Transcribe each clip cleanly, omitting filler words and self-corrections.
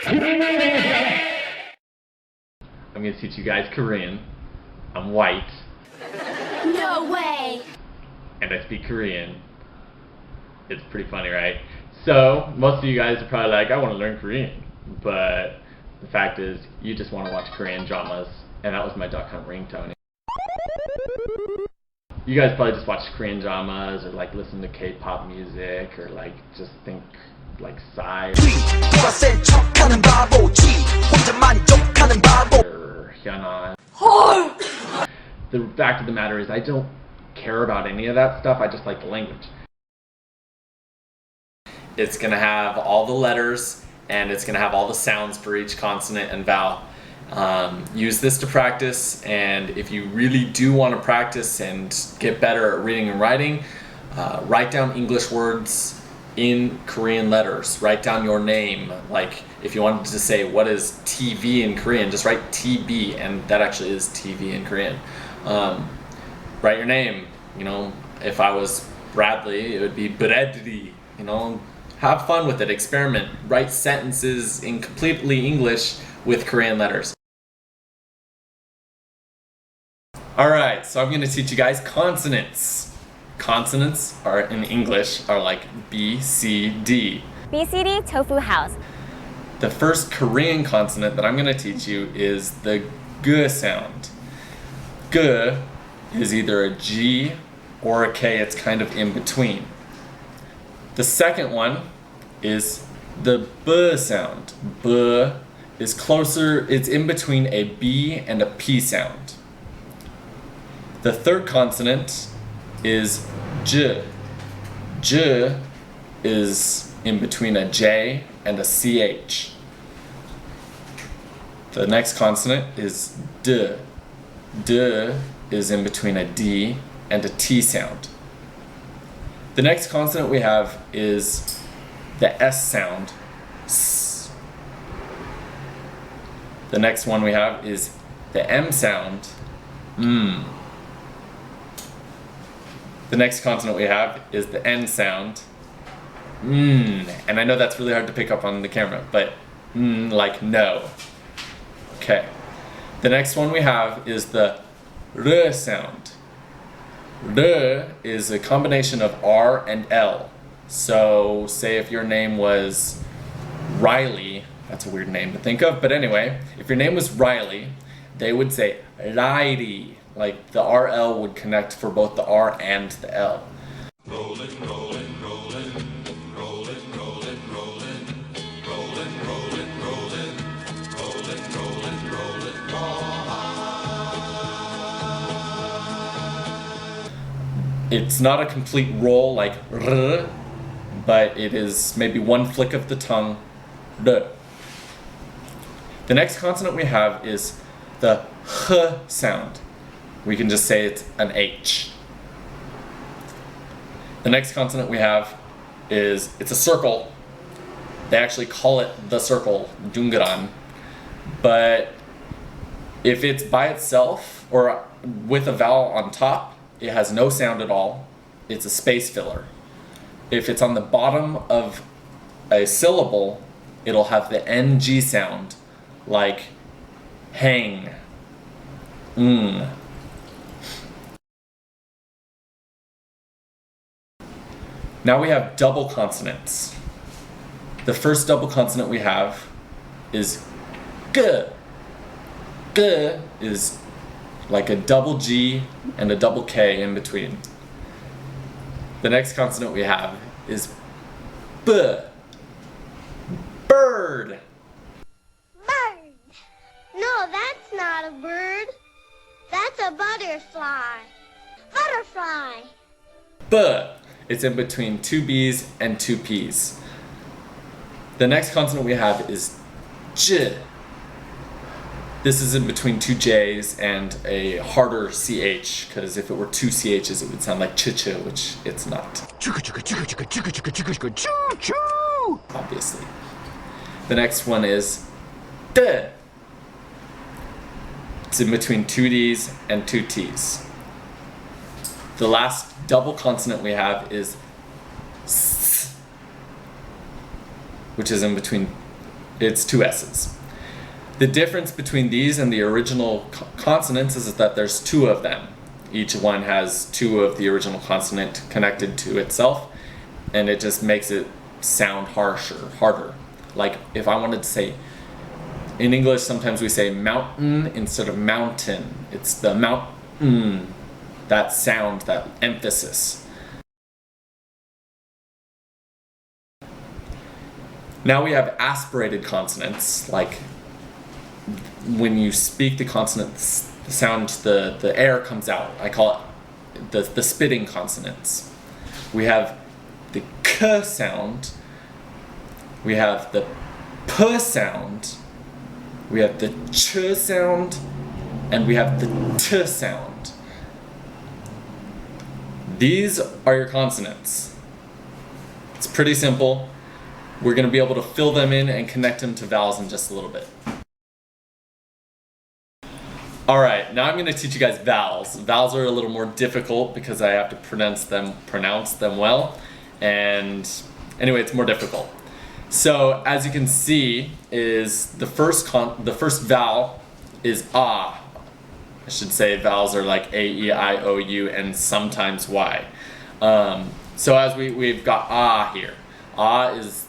I'm gonna teach you guys Korean. I'm white. No way! And I speak Korean. It's pretty funny, right? So, most of you guys are probably like, I want to learn Korean. But the fact is, you just want to watch Korean dramas. And that was my Duck Hunt ringtone. You guys probably just watch Korean dramas, or like listen to K-pop music, or like just think like Psy, or Hyunwoo. The fact of the matter is, I don't care about any of that stuff. I just like the language. It's gonna have all the letters, and it's gonna have all the sounds for each consonant and vowel. Use this to practice, and if you really do want to practice and get better at reading and writing, write down English words in Korean letters. Write down your name. Like if you wanted to say what is TV in Korean, just write TB, and that actually is TV in Korean. Write your name. You know, if I was Bradley, it would be Bradley. You know, have fun with it. Experiment. Write sentences in completely English with Korean letters. Alright, so I'm going to teach you guys consonants. Consonants are in English are like B, C, D. BCD Tofu House. The first Korean consonant that I'm going to teach you is the G sound. G is either a G or a K, it's kind of in between. The second one is the B sound. B is closer, it's in between a B and a P sound. The third consonant is J. J is in between a J and a CH. The next consonant is D. D is in between a D and a T sound. The next consonant we have is the S sound. S. The next one we have is the M sound. M. The next consonant we have is the N sound. And I know that's really hard to pick up on the camera, but like no. Okay. The next one we have is the R sound. R is a combination of R and L. So say if your name was Riley, that's a weird name to think of, but anyway, if your name was Riley, they would say Riley. Like the RL would connect for both the R and the L. Rollin', rollin', rollin', rollin', rollin', rollin', rollin', rollin', rollin', rollin', rollin', rollin', rollin'. It's not a complete roll like R, but it is maybe one flick of the tongue. R. The next consonant we have is the H sound. We can just say it's an H. The next consonant we have is, it's a circle. They actually call it the circle, Dungaran. But if it's by itself or with a vowel on top, it has no sound at all. It's a space filler. If it's on the bottom of a syllable, it'll have the NG sound, like hang. Now we have double consonants. The first double consonant we have is G. G is like a double G and a double K in between. The next consonant we have is B. Bird. Bird. No, that's not a bird. That's a butterfly. Butterfly. B. It's in between two B's and two P's. The next consonant we have is J. This is in between two J's and a harder CH, because if it were two CH's it would sound like ch-ch, which it's not. Obviously. The next one is D. It's in between two D's and two T's. The last double consonant we have is S, which is in between It's two S's. The difference between these and the original consonants is that there's two of them. Each one has two of the original consonant connected to itself, and it just makes it sound harder. Like if I wanted to say, in English sometimes we say mountain instead of mountain. It's the mountain, that sound, that emphasis. Now we have aspirated consonants, like when you speak the consonants, the sound, the air comes out. I call it the spitting consonants. We have the k sound, we have the p sound, we have the ch sound, and we have the t sound. These are your consonants. It's pretty simple. We're going to be able to fill them in and connect them to vowels in just a little bit. Alright, now I'm going to teach you guys vowels. Vowels are a little more difficult because I have to pronounce them well, and anyway, it's more difficult. So as you can see, is the first vowel is ah. I should say vowels are like A, E, I, O, U, and sometimes Y. So as we've got ah here. Ah is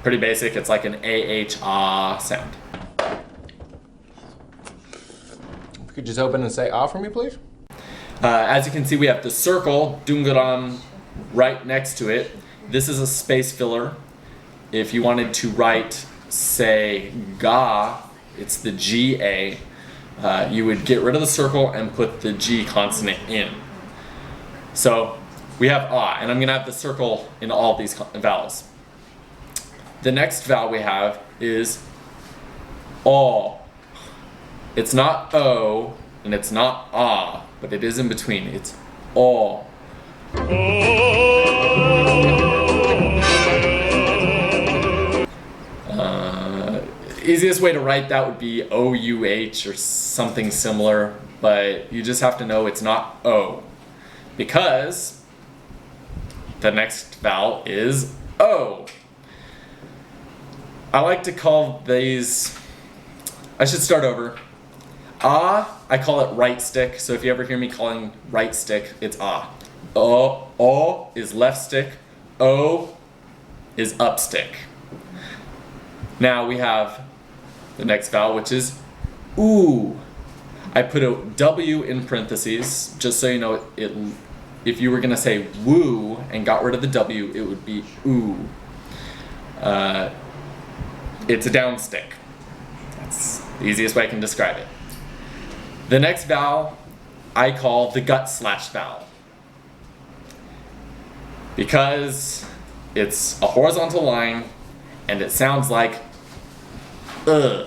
pretty basic. It's like an A-H ah sound. Could you just open and say ah for me, please? As you can see, we have the circle, dungaram, right next to it. This is a space filler. If you wanted to write, say, ga, it's the G-A. You would get rid of the circle and put the G consonant in. So we have ah, and I'm going to have the circle in all of these vowels. The next vowel we have is aw. It's not O, and it's not ah, but it is in between. It's aw. Easiest way to write that would be O-U-H or something similar, but you just have to know it's not O, because the next vowel is O. I like to call these, I should start over. Ah, I call it right stick, so if you ever hear me calling right stick, it's ah. O is left stick, O is up stick. Now we have the next vowel, which is oo. I put a W in parentheses, just so you know it. If you were gonna say woo and got rid of the W, it would be oo. It's a down stick. That's the easiest way I can describe it. The next vowel I call the gut slash vowel, because it's a horizontal line and it sounds like ugh.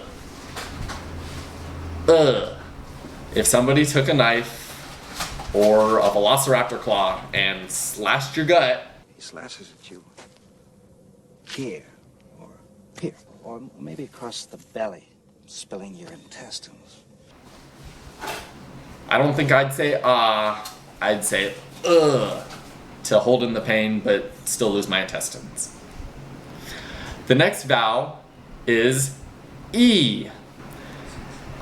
If somebody took a knife or a velociraptor claw and slashed your gut, He slashes at you here or here, or maybe across the belly, spilling your intestines. I don't think I'd say ah, I'd say ugh to hold in the pain but still lose my intestines. The next vowel is E.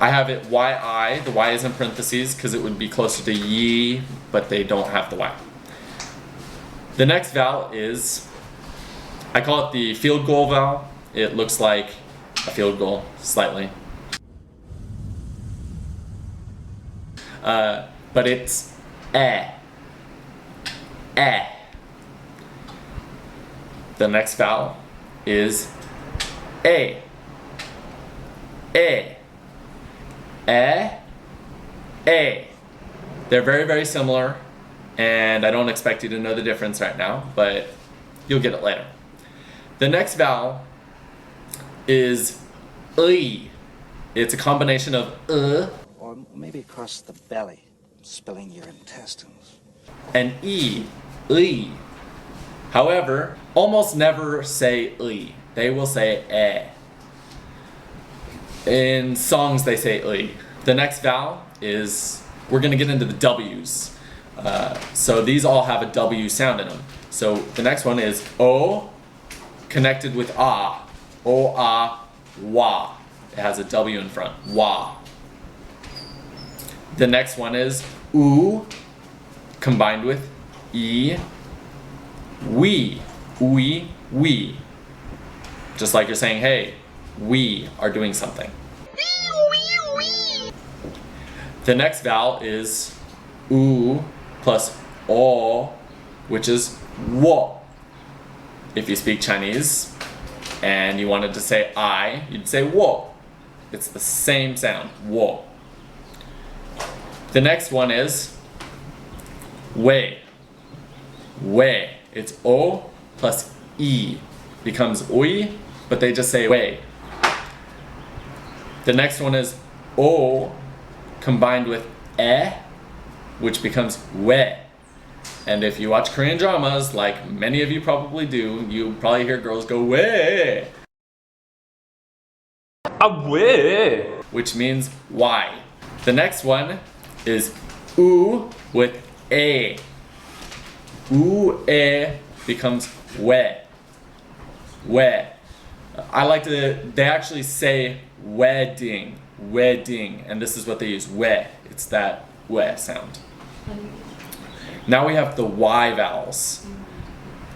I have it Y-I, the Y is in parentheses because it would be closer to ye, but they don't have the Y. The next vowel is, I call it the field goal vowel. It looks like a field goal, slightly. But it's eh. Eh. The next vowel is A. A. Eh. A. They're very, very similar, and I don't expect you to know the difference right now, but you'll get it later. The next vowel is I. It's a combination of Or maybe across the belly, spilling your intestines. and E. I. However, almost never say I. They will say eh. In songs, they say I. The next vowel is, we're going to get into the W's. So these all have a W sound in them. So the next one is O connected with ah, O-A, wa. It has a W in front, wa. The next one is oo combined with e, we, we. Just like you're saying, hey, we are doing something. The next vowel is oo plus o, which is wo. If you speak Chinese and you wanted to say I, you'd say wo. It's the same sound, wo. The next one is wei. Wei. It's o plus e. Becomes oi, but they just say wei. The next one is o combined with e, which becomes we. And if you watch Korean dramas, like many of you probably do, you probably hear girls go we. Which means why. The next one is u with a. U-e becomes we. We. They actually say wedding, and this is what they use, we. It's that we sound. Now we have the Y vowels.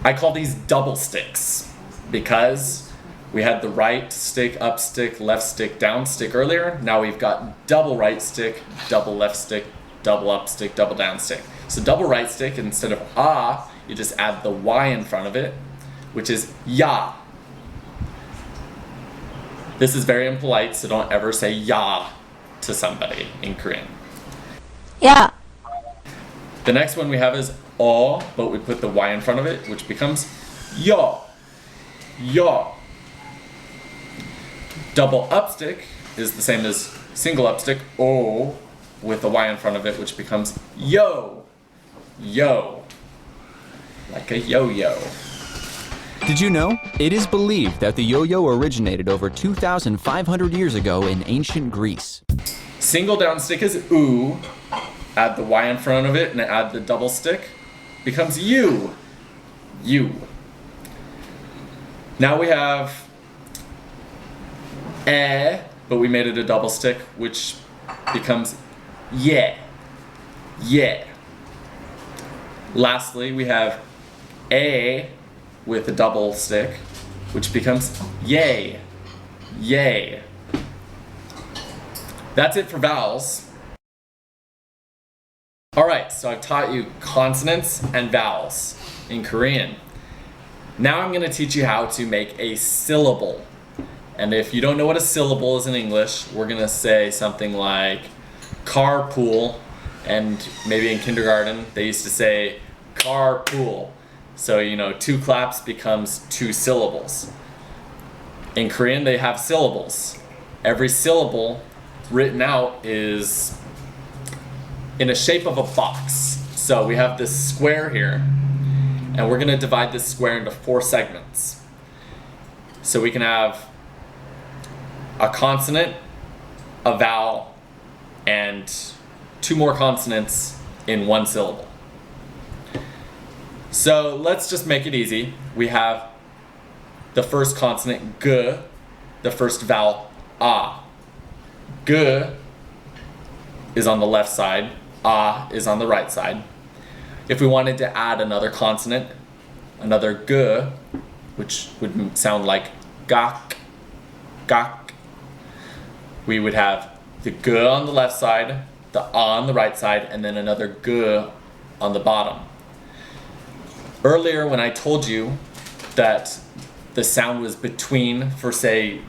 I call these double sticks because we had the right stick, up stick, left stick, down stick earlier. Now we've got double right stick, double left stick, double up stick, double down stick. So double right stick, instead of ah, you just add the Y in front of it, which is ya. This is very impolite, so don't ever say ya to somebody in Korean. Yeah. The next one we have is o, but we put the Y in front of it, which becomes yo. Yo. Double upstick is the same as single upstick, o, with the Y in front of it, which becomes yo. Yo. Like a yo-yo. Did you know? It is believed that the yo-yo originated over 2,500 years ago in ancient Greece. Single down stick is oo. Add the Y in front of it and add the double stick. Becomes you. You. Now we have but we made it a double stick, which becomes yeah. Yeah. Lastly, we have a with a double stick, which becomes yay. Yay. That's it for vowels. Alright, so I've taught you consonants and vowels in Korean. Now I'm going to teach you how to make a syllable. And if you don't know what a syllable is in English, we're going to say something like carpool, and maybe in kindergarten they used to say carpool. So, you know, 2 claps becomes 2 syllables. In Korean, they have syllables. Every syllable written out is in a shape of a box. So we have this square here, and we're going to divide this square into 4 segments. So we can have a consonant, a vowel, and 2 more consonants in 1 syllable. So let's just make it easy. We have the first consonant, g, the first vowel, ah. G is on the left side, ah is on the right side. If we wanted to add another consonant, another g, which would sound like gak, gak, we would have the g on the left side, the ah on the right side, and then another g on the bottom. Earlier when I told you that the sound was between, for say,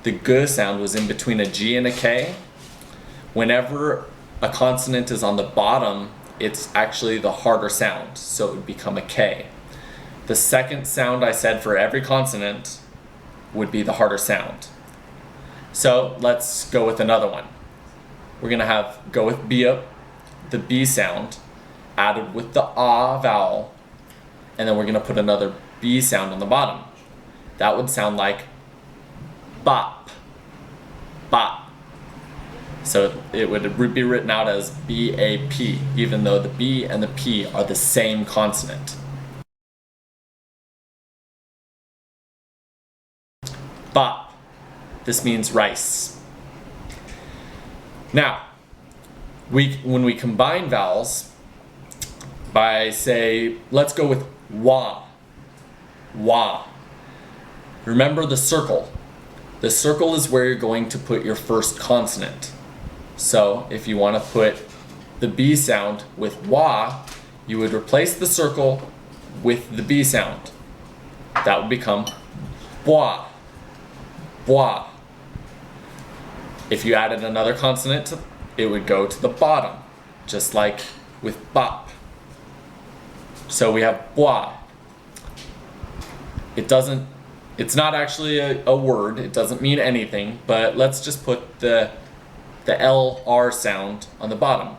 the g sound was in between a G and a K, whenever a consonant is on the bottom, it's actually the harder sound, so it would become a K. The second sound I said for every consonant would be the harder sound. So let's go with another one. We're gonna go with B up, the B sound, added with the ah vowel, and then we're gonna put another B sound on the bottom. That would sound like bop, bop. So it would be written out as B-A-P, even though the B and the P are the same consonant. bop. This means rice. Now, when we combine vowels by, say, let's go with wa. Wa. Remember the circle. The circle is where you're going to put your first consonant. So if you want to put the B sound with wa, you would replace the circle with the B sound. That would become bwa. Bwa. If you added another consonant, it would go to the bottom, just like with bop. So we have bwa. It's not actually a word, it doesn't mean anything, but let's just put the LR sound on the bottom.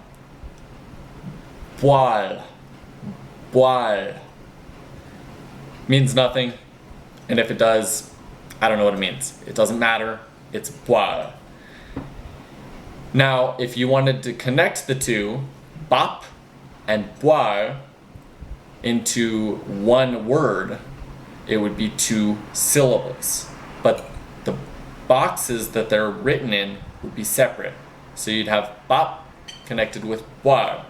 Boil. Boil. Means nothing, and if it does, I don't know what it means. It doesn't matter, it's boil. Now, if you wanted to connect the two, bop and boil, into one word, it would be 2 syllables. But the boxes that they're written in would be separate. So you'd have bop connected with boil.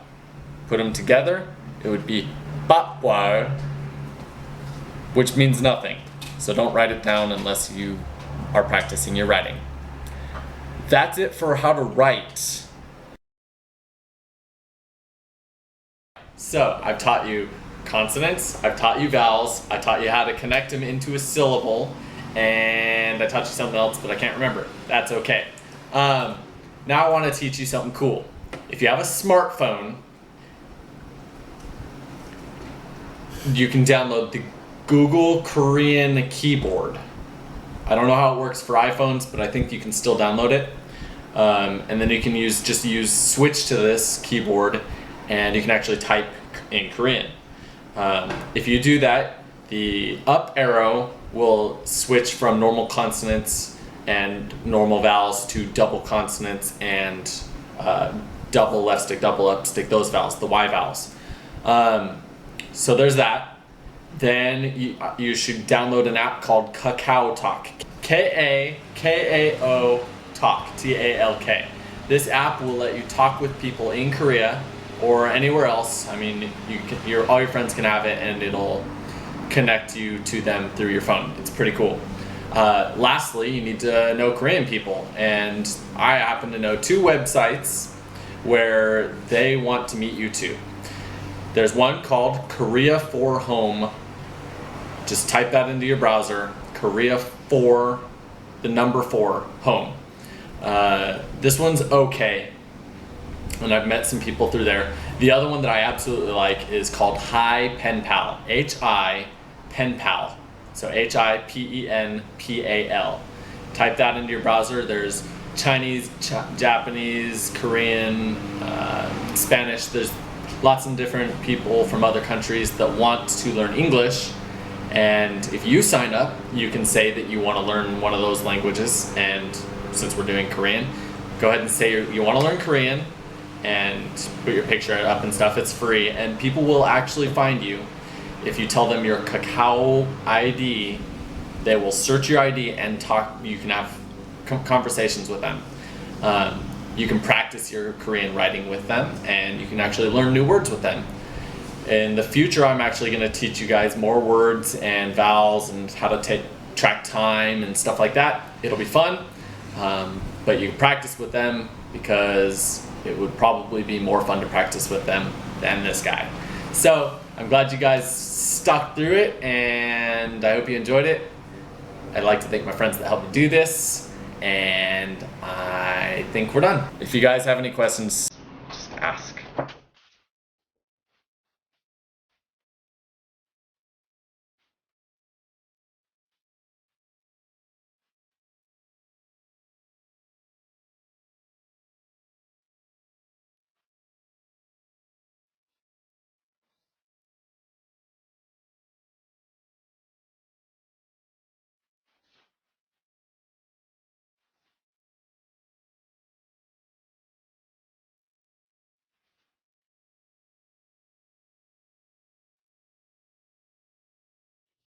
Put them together, it would be bop boil, which means nothing. So don't write it down unless you are practicing your writing. That's it for how to write. So I've taught you consonants, I've taught you vowels, I taught you how to connect them into a syllable, and I taught you something else, but I can't remember. That's okay. Now I want to teach you something cool. If you have a smartphone, you can download the Google Korean keyboard. I don't know how it works for iPhones, but I think you can still download it. And then you can switch to this keyboard, and you can actually type in Korean. If you do that, the up arrow will switch from normal consonants and normal vowels to double consonants and double left stick, double up stick, those vowels, the Y vowels. So there's that. Then you should download an app called Kakao Talk. Kakao Talk, Talk. This app will let you talk with people in Korea or anywhere else. I mean, all your friends can have it, and it'll connect you to them through your phone. It's pretty cool. Lastly, you need to know Korean people, and I happen to know 2 websites where they want to meet you too. There's one called Korea 4 Home. Just type that into your browser, Korea 4, the number 4, Home. This one's okay, and I've met some people through there. The other one that I absolutely like is called Hi Pen Pal, Hi Pen Pal. So HIPENPAL. Type that into your browser. There's Chinese, Japanese, Korean, Spanish. There's lots of different people from other countries that want to learn English. And if you sign up, you can say that you want to learn one of those languages. And since we're doing Korean, go ahead and say you want to learn Korean and put your picture up and stuff. It's free, and people will actually find you. If you tell them your Kakao ID, they will search your ID and talk. You can have conversations with them. You can practice your Korean writing with them, and you can actually learn new words with them. In the future, I'm actually going to teach you guys more words and vowels and how to track time and stuff like that. It'll be fun, but you can practice with them because it would probably be more fun to practice with them than this guy. So I'm glad you guys stuck through it, and I hope you enjoyed it. I'd like to thank my friends that helped me do this, and I think we're done. If you guys have any questions, just ask.